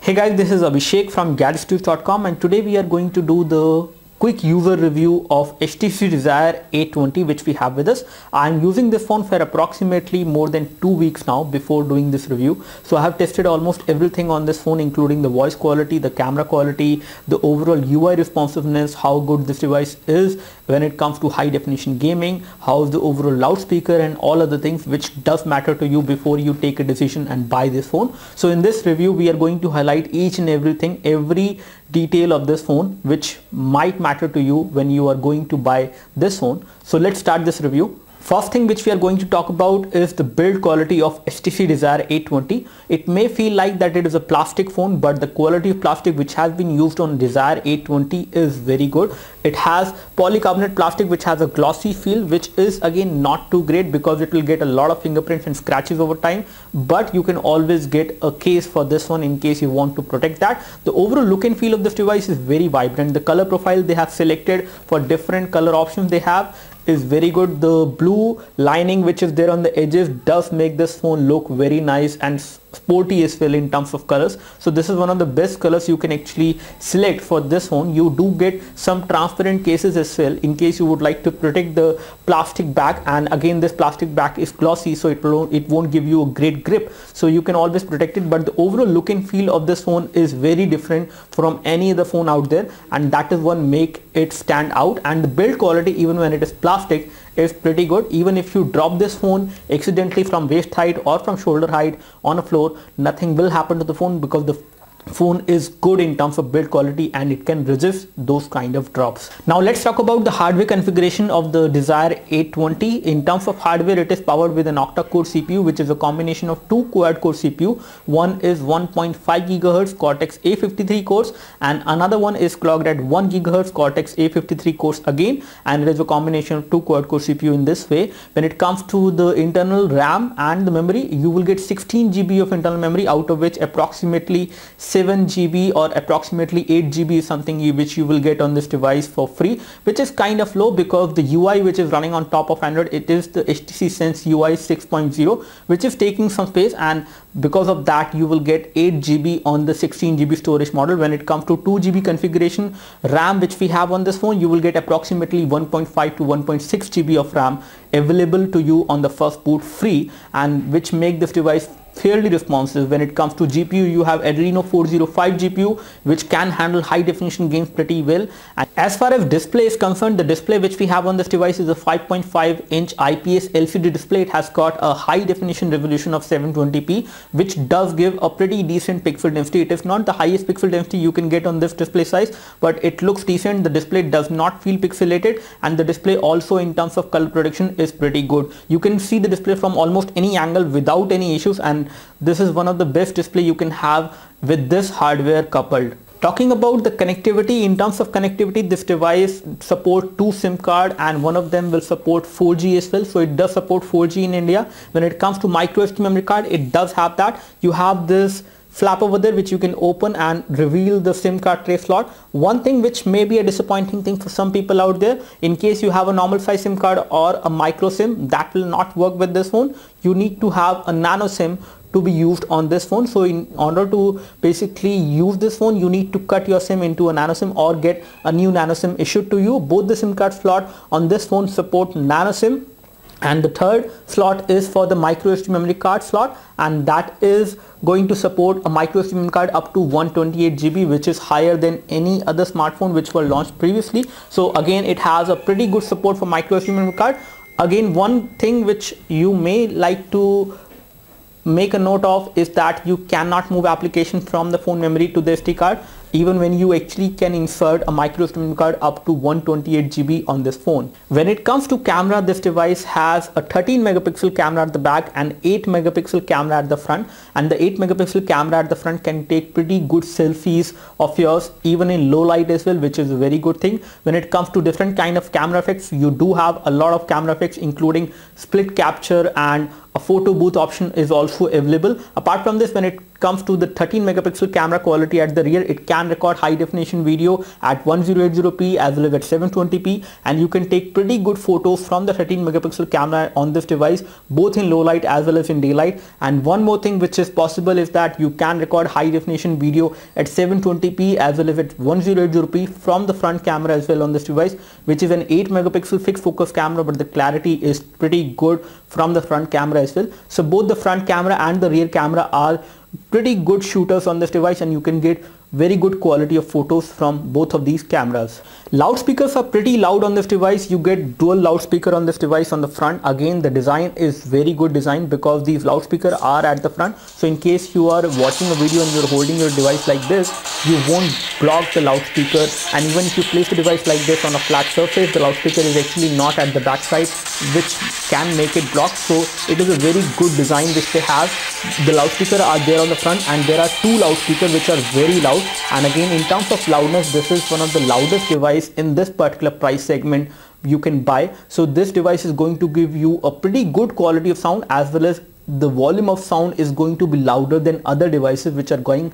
Hey guys, this is Abhishek from gadgetstudios.com and today we are going to do the quick user review of HTC Desire 820 which we have with us. I'm using this phone for approximately more than 2 weeks now before doing this review. So I have tested almost everything on this phone, including the voice quality, the camera quality, the overall UI responsiveness, how good this device is when it comes to high definition gaming, how is the overall loudspeaker, and all other things which does matter to you before you take a decision and buy this phone. So in this review we are going to highlight each and everything, every detail of this phone which might matter to you when you are going to buy this phone. So let's start this review. First thing which we are going to talk about is the build quality of HTC Desire 820. It may feel like that it is a plastic phone, but the quality of plastic which has been used on Desire 820 is very good. It has polycarbonate plastic which has a glossy feel, which is again not too great because it will get a lot of fingerprints and scratches over time, but you can always get a case for this one in case you want to protect that. The overall look and feel of this device is very vibrant. The color profile they have selected for different color options they have is very good. The blue lining which is there on the edges does make this phone look very nice and sporty as well in terms of colors. So this is one of the best colors you can actually select for this phone. You do get some transparent cases as well in case you would like to protect the plastic back, and again this plastic back is glossy, so it won't give you a great grip, so you can always protect it. But the overall look and feel of this phone is very different from any other phone out there, and that is what make it stand out. And the build quality, even when it is plastic, is pretty good. Even if you drop this phone accidentally from waist height or from shoulder height on a floor, nothing will happen to the phone because the phone is good in terms of build quality and it can resist those kind of drops. Now let's talk about the hardware configuration of the Desire 820. In terms of hardware, it is powered with an octa-core CPU, which is a combination of two quad-core CPU. One is 1.5 GHz Cortex A53 cores and another one is clocked at 1 GHz Cortex A53 cores again, and it is a combination of two quad-core CPU in this way. When it comes to the internal RAM and the memory, you will get 16 GB of internal memory, out of which approximately 7 GB or approximately 8 GB is something which you will get on this device for free, which is kind of low because the UI which is running on top of Android, it is the HTC Sense UI 6.0, which is taking some space, and because of that you will get 8 GB on the 16 GB storage model. When it comes to 2 GB configuration RAM which we have on this phone, you will get approximately 1.5 to 1.6 GB of RAM available to you on the first boot free, and which make this device fairly responsive. When it comes to GPU, you have Adreno 405 GPU which can handle high definition games pretty well. And as far as display is concerned, the display which we have on this device is a 5.5 inch IPS LCD display. It has got a high definition resolution of 720p, which does give a pretty decent pixel density. It is not the highest pixel density you can get on this display size, but it looks decent. The display does not feel pixelated, and the display also in terms of color protection is pretty good. You can see the display from almost any angle without any issues, and this is one of the best display you can have with this hardware coupled. Talking about the connectivity, in terms of connectivity, this device supports 2 SIM cards and one of them will support 4G as well. So it does support 4G in India. When it comes to micro SD memory card, it does have that. You have this flap over there which you can open and reveal the SIM card tray slot. One thing which may be a disappointing thing for some people out there, in case you have a normal size SIM card or a micro SIM, that will not work with this phone. You need to have a nano SIM to be used on this phone. So in order to basically use this phone, you need to cut your SIM into a nano SIM or get a new nano SIM issued to you. Both the SIM card slot on this phone support nano SIM, and the third slot is for the micro SD memory card slot, and that is going to support a micro SD memory card up to 128 GB, which is higher than any other smartphone which were launched previously. So again, it has a pretty good support for micro SD memory card. Again, one thing which you may like to make a note of is that you cannot move applications from the phone memory to the SD card, even when you actually can insert a micro SD card up to 128 GB on this phone. When it comes to camera, this device has a 13 megapixel camera at the back and 8 megapixel camera at the front, and the 8 megapixel camera at the front can take pretty good selfies of yours even in low light as well, which is a very good thing. When it comes to different kind of camera effects, you do have a lot of camera effects including split capture and a A photo booth option is also available. Apart from this, when it comes to the 13 megapixel camera quality at the rear, it can record high definition video at 1080p as well as at 720p, and you can take pretty good photos from the 13 megapixel camera on this device, both in low light as well as in daylight. And one more thing which is possible is that you can record high definition video at 720p as well as at 1080p from the front camera as well on this device, which is an 8 megapixel fixed focus camera, but the clarity is pretty good from the front camera as well. So both the front camera and the rear camera are pretty good shooters on this device, and you can get very good quality of photos from both of these cameras. Loudspeakers are pretty loud on this device. You get dual loudspeaker on this device on the front. Again, the design is very good design because these loudspeakers are at the front, so in case you are watching a video and you're holding your device like this, you won't block the loudspeaker. And even if you place the device like this on a flat surface, the loudspeaker is actually not at the back side, which can make it block. So it is a very good design which they have. The loudspeaker are there on the front, and there are two loudspeakers which are very loud. And again, in terms of loudness, this is one of the loudest device in this particular price segment you can buy. So this device is going to give you a pretty good quality of sound, as well as the volume of sound is going to be louder than other devices which are going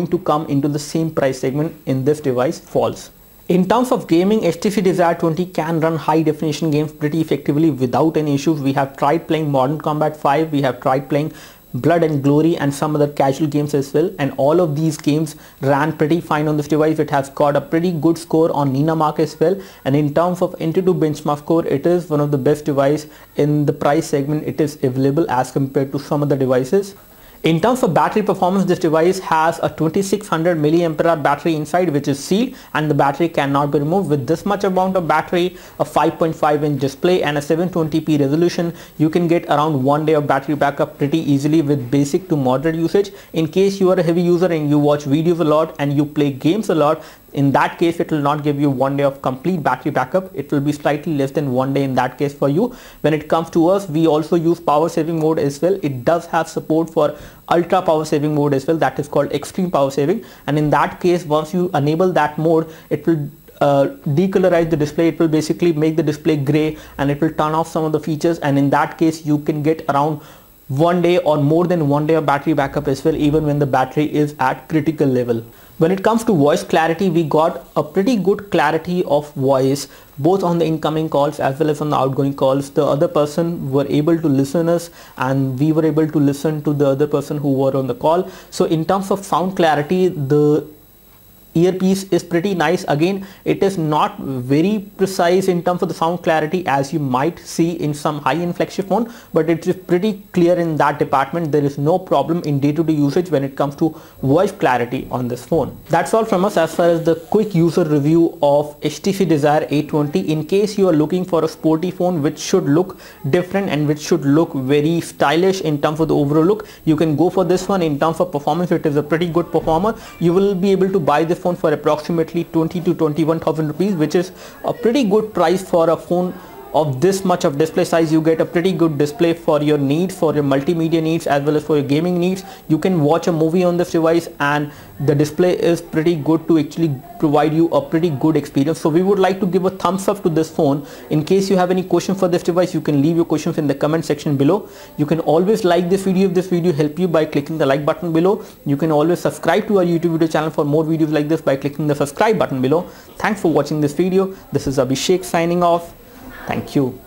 to come into the same price segment in this device falls. In terms of gaming, HTC Desire 20 can run high definition games pretty effectively without any issues. We have tried playing Modern Combat 5, we have tried playing Blood and Glory and some other casual games as well, and all of these games ran pretty fine on this device. It has got a pretty good score on Ninamark as well, and in terms of Antutu benchmark score, it is one of the best device in the price segment it is available as compared to some other devices. In terms of battery performance, this device has a 2600 mAh battery inside, which is sealed, and the battery cannot be removed. With this much amount of battery, a 5.5-inch display and a 720p resolution, you can get around 1 day of battery backup pretty easily with basic to moderate usage. In case you are a heavy user and you watch videos a lot and you play games a lot, in that case it will not give you 1 day of complete battery backup. It will be slightly less than 1 day in that case for you. When it comes to us, we also use power saving mode as well. It does have support for ultra power saving mode as well, that is called extreme power saving, and in that case, once you enable that mode, it will decolorize the display. It will basically make the display gray, and it will turn off some of the features, and in that case you can get around 1 day or more than 1 day of battery backup as well, even when the battery is at critical level. When it comes to voice clarity, we got a pretty good clarity of voice both on the incoming calls as well as on the outgoing calls. The other person were able to listen us, and we were able to listen to the other person who were on the call. So in terms of sound clarity, the earpiece is pretty nice. Again, it is not very precise in terms of the sound clarity as you might see in some high-end flagship phone, but it is pretty clear in that department. There is no problem in day-to-day usage when it comes to voice clarity on this phone. That's all from us as far as the quick user review of HTC Desire A20. In case you are looking for a sporty phone which should look different and which should look very stylish in terms of the overall look, you can go for this one. In terms of performance, it is a pretty good performer. You will be able to buy this phone for approximately 20 to 21,000 rupees, which is a pretty good price for a phone of this much of display size. You get a pretty good display for your needs, for your multimedia needs as well as for your gaming needs. You can watch a movie on this device, and the display is pretty good to actually provide you a pretty good experience. So we would like to give a thumbs up to this phone. In case you have any question for this device, you can leave your questions in the comment section below. You can always like this video if this video helped you by clicking the like button below. You can always subscribe to our YouTube video channel for more videos like this by clicking the subscribe button below. Thanks for watching this video. This is Abhishek signing off. Thank you.